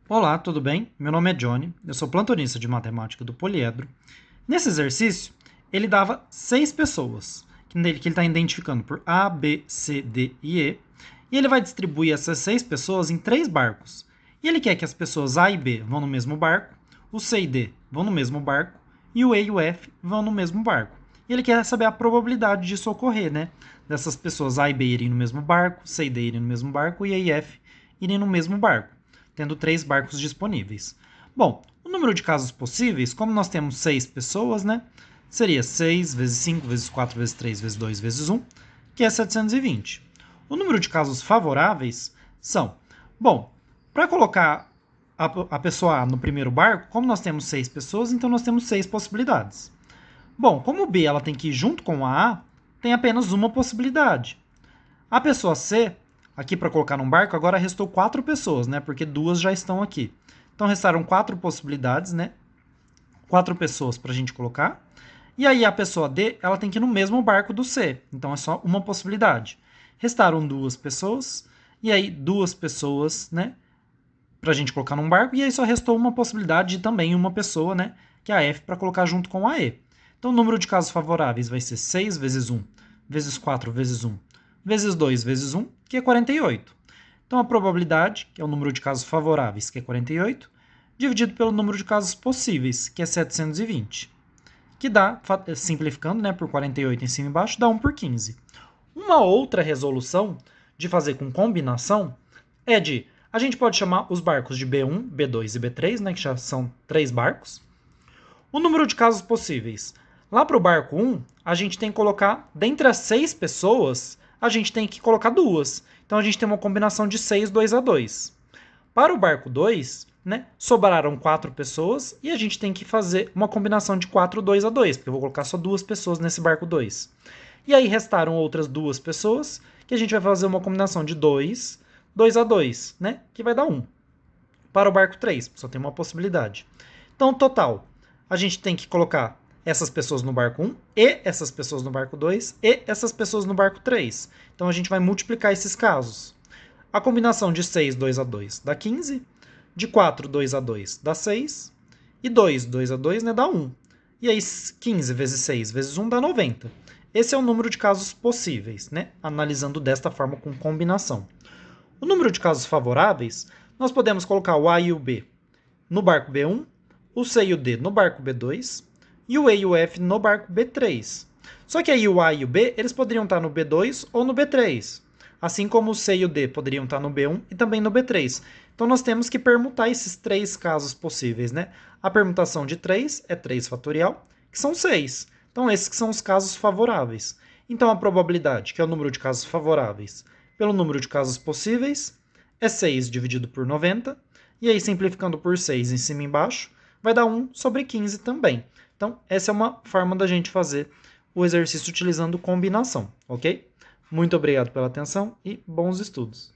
Olá, tudo bem? Meu nome é Johnny, eu sou plantonista de matemática do Poliedro. Nesse exercício, ele dava 6 pessoas, que ele está identificando por A, B, C, D e E, e ele vai distribuir essas 6 pessoas em 3 barcos. E ele quer que as pessoas A e B vão no mesmo barco, o C e D vão no mesmo barco, e o E e o F vão no mesmo barco. E ele quer saber a probabilidade disso ocorrer, né? Dessas pessoas A e B irem no mesmo barco, C e D irem no mesmo barco, e E e F irem no mesmo barco, tendo 3 barcos disponíveis. Bom, o número de casos possíveis, como nós temos 6 pessoas, né? Seria 6 vezes 5 vezes 4 vezes 3 vezes 2 vezes 1, que é 720. O número de casos favoráveis são, bom, para colocar a pessoa A no primeiro barco, como nós temos 6 pessoas, então nós temos 6 possibilidades. Bom, como o B ela tem que ir junto com a A, tem apenas uma possibilidade. A pessoa C, aqui para colocar num barco, agora restou 4 pessoas, né? Porque 2 já estão aqui. Então restaram 4 possibilidades, né? 4 pessoas para a gente colocar. E aí a pessoa D, ela tem que ir no mesmo barco do C. Então é só uma possibilidade. Restaram 2 pessoas. E aí 2 pessoas, né? Para a gente colocar num barco. E aí só restou uma possibilidade de também uma pessoa, né? Que é a F, para colocar junto com a E. Então o número de casos favoráveis vai ser 6 vezes 1 vezes 4 vezes 1 vezes 2 vezes 1, que é 48. Então a probabilidade, que é o número de casos favoráveis, que é 48, dividido pelo número de casos possíveis, que é 720. Que dá, simplificando, né, por 48 em cima e embaixo, dá 1 por 15. Uma outra resolução de fazer com combinação é de, a gente pode chamar os barcos de B1, B2 e B3, né, que já são 3 barcos. O número de casos possíveis. Lá para o barco 1, a gente tem que colocar, dentre as 6 pessoas, a gente tem que colocar 2. Então a gente tem uma combinação de 6, 2 a 2. Para o barco 2, né, sobraram 4 pessoas e a gente tem que fazer uma combinação de 4, 2 a 2, porque eu vou colocar só 2 pessoas nesse barco 2. E aí restaram outras 2 pessoas, que a gente vai fazer uma combinação de 2, 2 a 2, né, que vai dar 1. Para o barco 3, só tem uma possibilidade. Então, total, a gente tem que colocar essas pessoas no barco 1 e essas pessoas no barco 2 e essas pessoas no barco 3. Então, a gente vai multiplicar esses casos. A combinação de 6, 2 a 2 dá 15, de 4, 2 a 2 dá 6, e 2, 2 a 2 né, dá 1. E aí 15 vezes 6 vezes 1 dá 90. Esse é o número de casos possíveis, né, analisando desta forma com combinação. O número de casos favoráveis, nós podemos colocar o A e o B no barco B1, o C e o D no barco B2 e o E e o F no barco B3. Só que aí o A e o B, eles poderiam estar no B2 ou no B3. Assim como o C e o D poderiam estar no B1 e também no B3. Então nós temos que permutar esses 3 casos possíveis, né? A permutação de 3 é 3 fatorial, que são 6. Então esses que são os casos favoráveis. Então a probabilidade, que é o número de casos favoráveis, pelo número de casos possíveis, é 6 dividido por 90, e aí simplificando por 6 em cima e embaixo, vai dar 1 sobre 15 também. Então, essa é uma forma da gente fazer o exercício utilizando combinação, ok? Muito obrigado pela atenção e bons estudos!